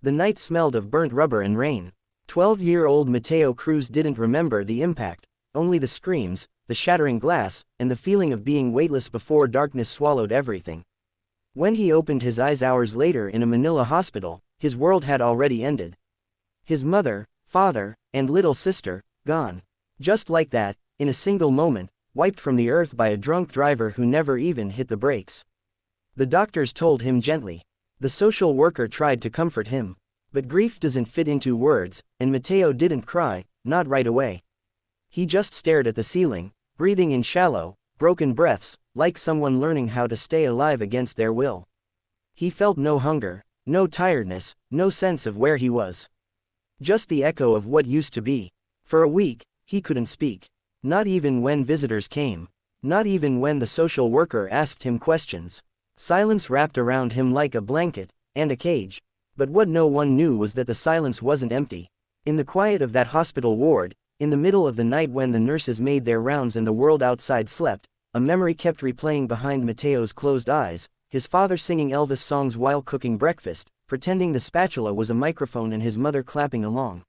The night smelled of burnt rubber and rain. 12-year-old Mateo Cruz didn't remember the impact, only the screams, the shattering glass, and the feeling of being weightless before darkness swallowed everything. When he opened his eyes hours later in a Manila hospital, his world had already ended. His mother, father, and little sister, gone. Just like that, in a single moment, wiped from the earth by a drunk driver who never even hit the brakes. The doctors told him gently. The social worker tried to comfort him. But grief doesn't fit into words, and Mateo didn't cry, not right away. He just stared at the ceiling, breathing in shallow, broken breaths, like someone learning how to stay alive against their will. He felt no hunger, no tiredness, no sense of where he was. Just the echo of what used to be. For a week, he couldn't speak. Not even when visitors came. Not even when the social worker asked him questions. Silence wrapped around him like a blanket, and a cage. But what no one knew was that the silence wasn't empty. In the quiet of that hospital ward, in the middle of the night when the nurses made their rounds and the world outside slept, a memory kept replaying behind Mateo's closed eyes, his father singing Elvis songs while cooking breakfast, pretending the spatula was a microphone and his mother clapping along.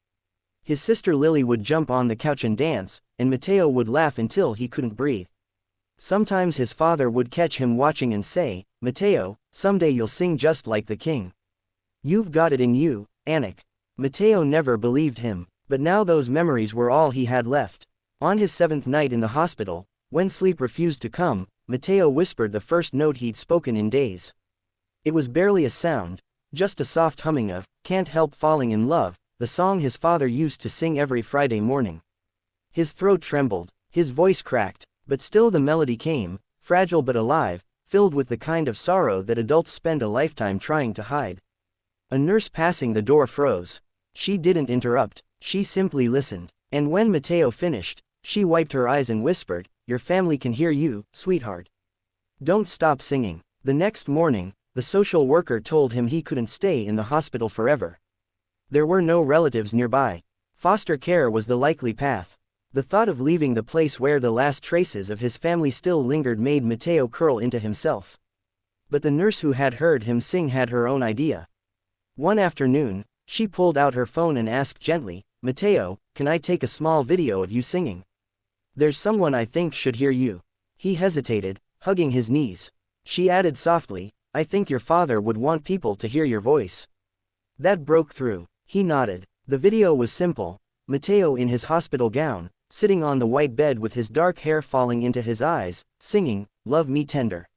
His sister Lily would jump on the couch and dance, and Mateo would laugh until he couldn't breathe. Sometimes his father would catch him watching and say, "Mateo, someday you'll sing just like the king. You've got it in you, Anik." Mateo never believed him, but now those memories were all he had left. On his 7th night in the hospital, when sleep refused to come, Mateo whispered the first note he'd spoken in days. It was barely a sound, just a soft humming of "Can't Help Falling in Love," the song his father used to sing every Friday morning. His throat trembled, his voice cracked, but still the melody came, fragile but alive, filled with the kind of sorrow that adults spend a lifetime trying to hide. A nurse passing the door froze. She didn't interrupt, she simply listened. And when Mateo finished, she wiped her eyes and whispered, "Your family can hear you, sweetheart. Don't stop singing." The next morning, the social worker told him he couldn't stay in the hospital forever. There were no relatives nearby. Foster care was the likely path. The thought of leaving the place where the last traces of his family still lingered made Mateo curl into himself. But the nurse who had heard him sing had her own idea. One afternoon, she pulled out her phone and asked gently, "Mateo, can I take a small video of you singing? There's someone I think should hear you." He hesitated, hugging his knees. She added softly, "I think your father would want people to hear your voice." That broke through. He nodded. The video was simple. Mateo in his hospital gown, sitting on the white bed with his dark hair falling into his eyes, singing, "Love Me Tender."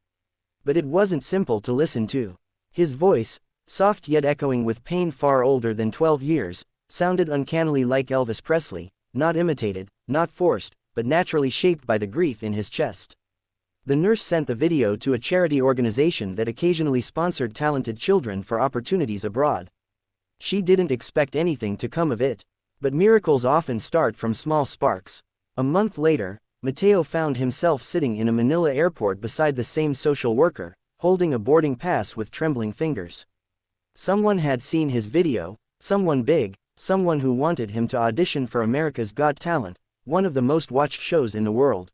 But it wasn't simple to listen to. His voice, soft yet echoing with pain far older than 12 years, sounded uncannily like Elvis Presley, not imitated, not forced, but naturally shaped by the grief in his chest. The nurse sent the video to a charity organization that occasionally sponsored talented children for opportunities abroad. She didn't expect anything to come of it. But miracles often start from small sparks. A month later, Mateo found himself sitting in a Manila airport beside the same social worker, holding a boarding pass with trembling fingers. Someone had seen his video, someone big, someone who wanted him to audition for America's Got Talent, one of the most watched shows in the world.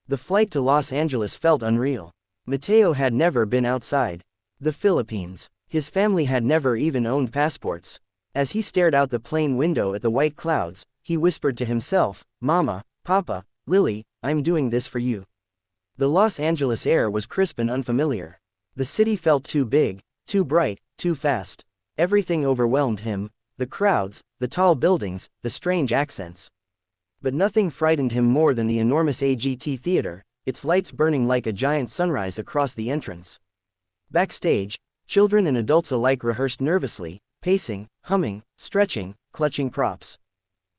The flight to Los Angeles felt unreal. Mateo had never been outside the Philippines. His family had never even owned passports. As he stared out the plane window at the white clouds, he whispered to himself, "Mama, Papa, Lily, I'm doing this for you." The Los Angeles air was crisp and unfamiliar. The city felt too big, too bright, too fast. Everything overwhelmed him, the crowds, the tall buildings, the strange accents. But nothing frightened him more than the enormous AGT theater, its lights burning like a giant sunrise across the entrance. Backstage, children and adults alike rehearsed nervously, pacing, humming, stretching, clutching props.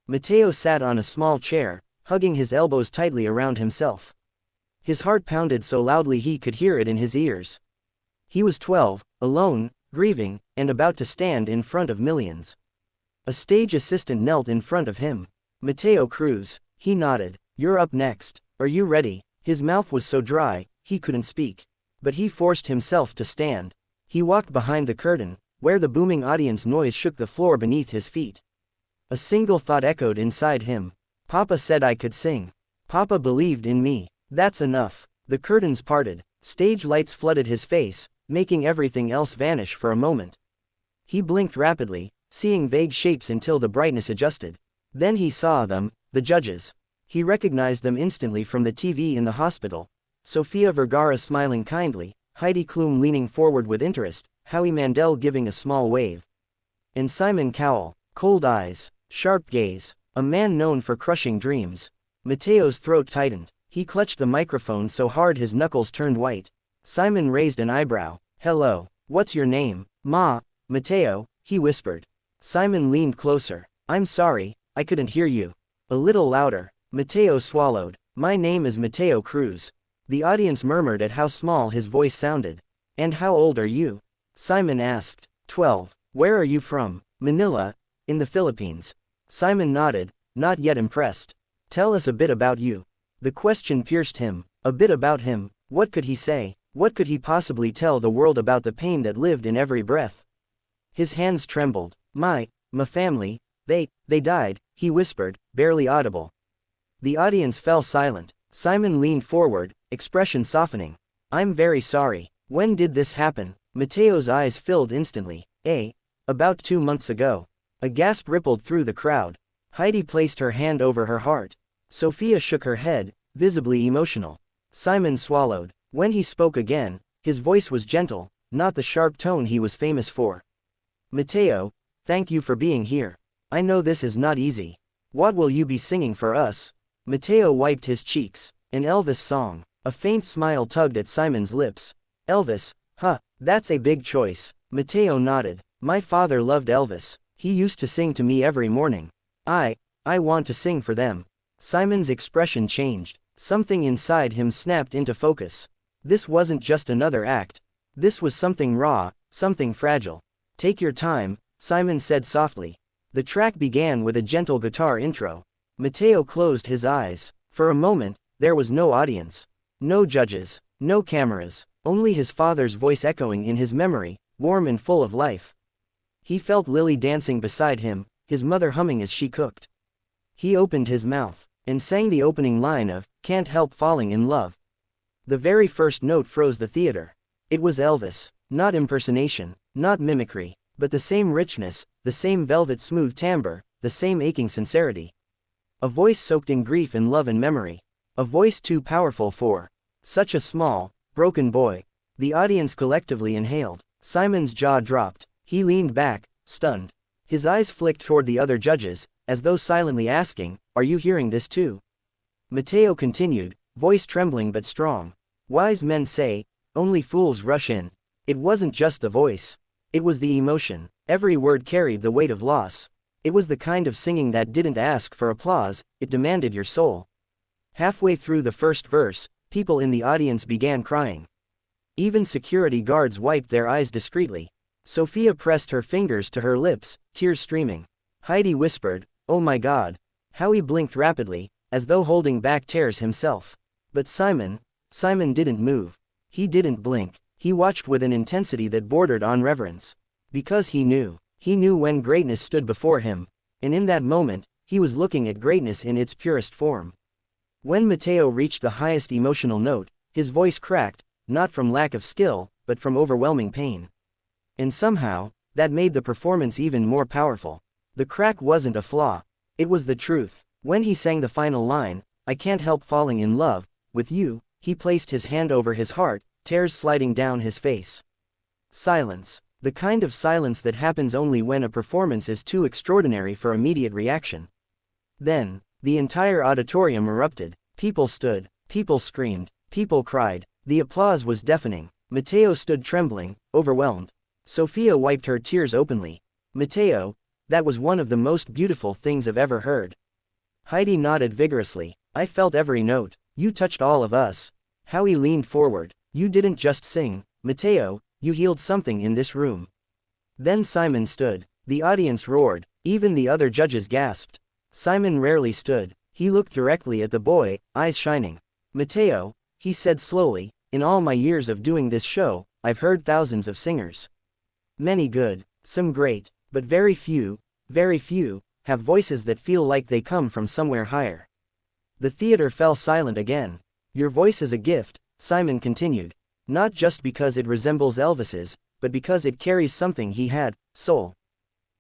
Mateo sat on a small chair, hugging his elbows tightly around himself. His heart pounded so loudly he could hear it in his ears. He was 12, alone, grieving, and about to stand in front of millions. A stage assistant knelt in front of him. "Mateo Cruz," he nodded. "You're up next. Are you ready?" His mouth was so dry, he couldn't speak. But he forced himself to stand. He walked behind the curtain, where the booming audience noise shook the floor beneath his feet. A single thought echoed inside him. "Papa said I could sing. Papa believed in me. That's enough." The curtains parted. Stage lights flooded his face, making everything else vanish for a moment. He blinked rapidly, seeing vague shapes until the brightness adjusted. Then he saw them, the judges. He recognized them instantly from the TV in the hospital. Sofia Vergara smiling kindly, Heidi Klum leaning forward with interest, Howie Mandel giving a small wave. And Simon Cowell, cold eyes, sharp gaze, a man known for crushing dreams. Mateo's throat tightened. He clutched the microphone so hard his knuckles turned white. Simon raised an eyebrow. Hello, what's your name? Mateo, he whispered. Simon leaned closer. I'm sorry, I couldn't hear you. A little louder. Mateo swallowed. My name is Mateo Cruz. The audience murmured at how small his voice sounded. And how old are you? Simon asked. 12. Where are you from? Manila, in the Philippines. Simon nodded, not yet impressed. Tell us a bit about you. The question pierced him. A bit about him. What could he say? What could he possibly tell the world about the pain that lived in every breath? His hands trembled. My family, they died, he whispered, barely audible. The audience fell silent. Simon leaned forward, expression softening. I'm very sorry. When did this happen? Mateo's eyes filled instantly. About 2 months ago. A gasp rippled through the crowd. Heidi placed her hand over her heart. Sofia shook her head, visibly emotional. Simon swallowed. When he spoke again, his voice was gentle, not the sharp tone he was famous for. Mateo, thank you for being here. I know this is not easy. What will you be singing for us? Mateo wiped his cheeks. An Elvis song. A faint smile tugged at Simon's lips. Elvis, that's a big choice. Mateo nodded. My father loved Elvis. He used to sing to me every morning. I want to sing for them. Simon's expression changed. Something inside him snapped into focus. This wasn't just another act. This was something raw, something fragile. Take your time, Simon said softly. The track began with a gentle guitar intro. Mateo closed his eyes. For a moment, there was no audience. No judges, no cameras, only his father's voice echoing in his memory, warm and full of life. He felt Lily dancing beside him, his mother humming as she cooked. He opened his mouth and sang the opening line of Can't Help Falling in Love. The very first note froze the theater. It was Elvis, not impersonation, not mimicry, but the same richness, the same velvet smooth timbre, the same aching sincerity. A voice soaked in grief and love and memory. A voice too powerful for such a small, broken boy. The audience collectively inhaled. Simon's jaw dropped. He leaned back, stunned. His eyes flicked toward the other judges, as though silently asking, Are you hearing this too? Mateo continued, voice trembling but strong. Wise men say, only fools rush in. It wasn't just the voice. It was the emotion. Every word carried the weight of loss. It was the kind of singing that didn't ask for applause, it demanded your soul. Halfway through the first verse, people in the audience began crying. Even security guards wiped their eyes discreetly. Sofia pressed her fingers to her lips, tears streaming. Heidi whispered, Oh my God. Howie blinked rapidly, as though holding back tears himself. But Simon didn't move. He didn't blink. He watched with an intensity that bordered on reverence. Because he knew when greatness stood before him. And in that moment, he was looking at greatness in its purest form. When Mateo reached the highest emotional note, his voice cracked, not from lack of skill, but from overwhelming pain. And somehow, that made the performance even more powerful. The crack wasn't a flaw. It was the truth. When he sang the final line, I can't help falling in love with you, he placed his hand over his heart, tears sliding down his face. Silence. The kind of silence that happens only when a performance is too extraordinary for immediate reaction. Then, the entire auditorium erupted. People stood, people screamed, people cried. The applause was deafening. Mateo stood trembling, overwhelmed. Sofia wiped her tears openly. Mateo, that was one of the most beautiful things I've ever heard. Heidi nodded vigorously. I felt every note. You touched all of us. Howie leaned forward. You didn't just sing, Mateo, you healed something in this room. Then Simon stood. The audience roared. Even the other judges gasped. Simon rarely stood. He looked directly at the boy, eyes shining. Mateo, he said slowly, in all my years of doing this show, I've heard thousands of singers. Many good, some great, but very few, have voices that feel like they come from somewhere higher. The theater fell silent again. Your voice is a gift, Simon continued. Not just because it resembles Elvis's, but because it carries something he had, Soul.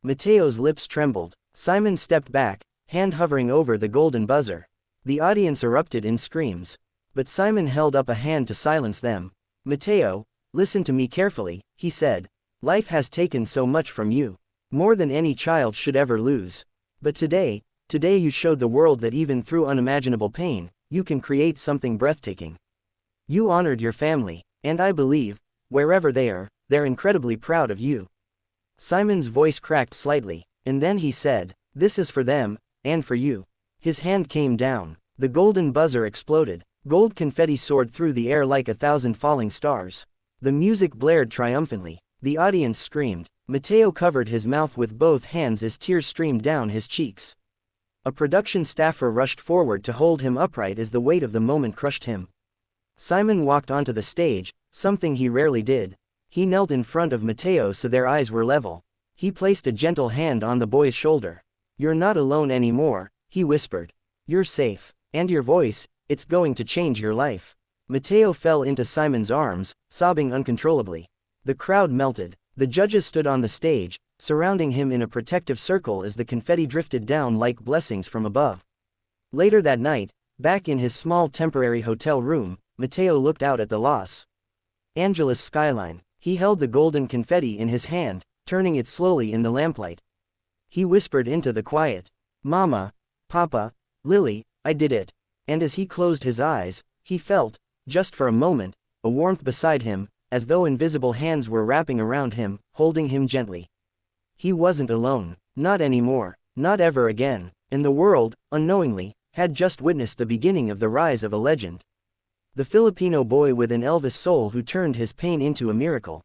Mateo's lips trembled. Simon stepped back, hand hovering over the golden buzzer. The audience erupted in screams. But Simon held up a hand to silence them. Mateo, listen to me carefully, he said. Life has taken so much from you. More than any child should ever lose. But today you showed the world that even through unimaginable pain, you can create something breathtaking. You honored your family, and I believe, wherever they are, they're incredibly proud of you. Simon's voice cracked slightly, and then he said, this is for them, and for you. His hand came down. The golden buzzer exploded. Gold confetti soared through the air like 1,000 falling stars. The music blared triumphantly. The audience screamed. Mateo covered his mouth with both hands as tears streamed down his cheeks. A production staffer rushed forward to hold him upright as the weight of the moment crushed him. Simon walked onto the stage, something he rarely did. He knelt in front of Mateo so their eyes were level. He placed a gentle hand on the boy's shoulder. You're not alone anymore, he whispered. You're safe. And your voice, it's going to change your life. Mateo fell into Simon's arms, sobbing uncontrollably. The crowd melted. The judges stood on the stage, surrounding him in a protective circle as the confetti drifted down like blessings from above. Later that night, back in his small temporary hotel room, Mateo looked out at the Los Angeles skyline. He held the golden confetti in his hand, turning it slowly in the lamplight. He whispered into the quiet, Mama, Papa, Lily, I did it. And as he closed his eyes, he felt, just for a moment, a warmth beside him, as though invisible hands were wrapping around him, holding him gently. He wasn't alone, not anymore, not ever again, and the world, unknowingly, had just witnessed the beginning of the rise of a legend. The Filipino boy with an Elvis soul who turned his pain into a miracle.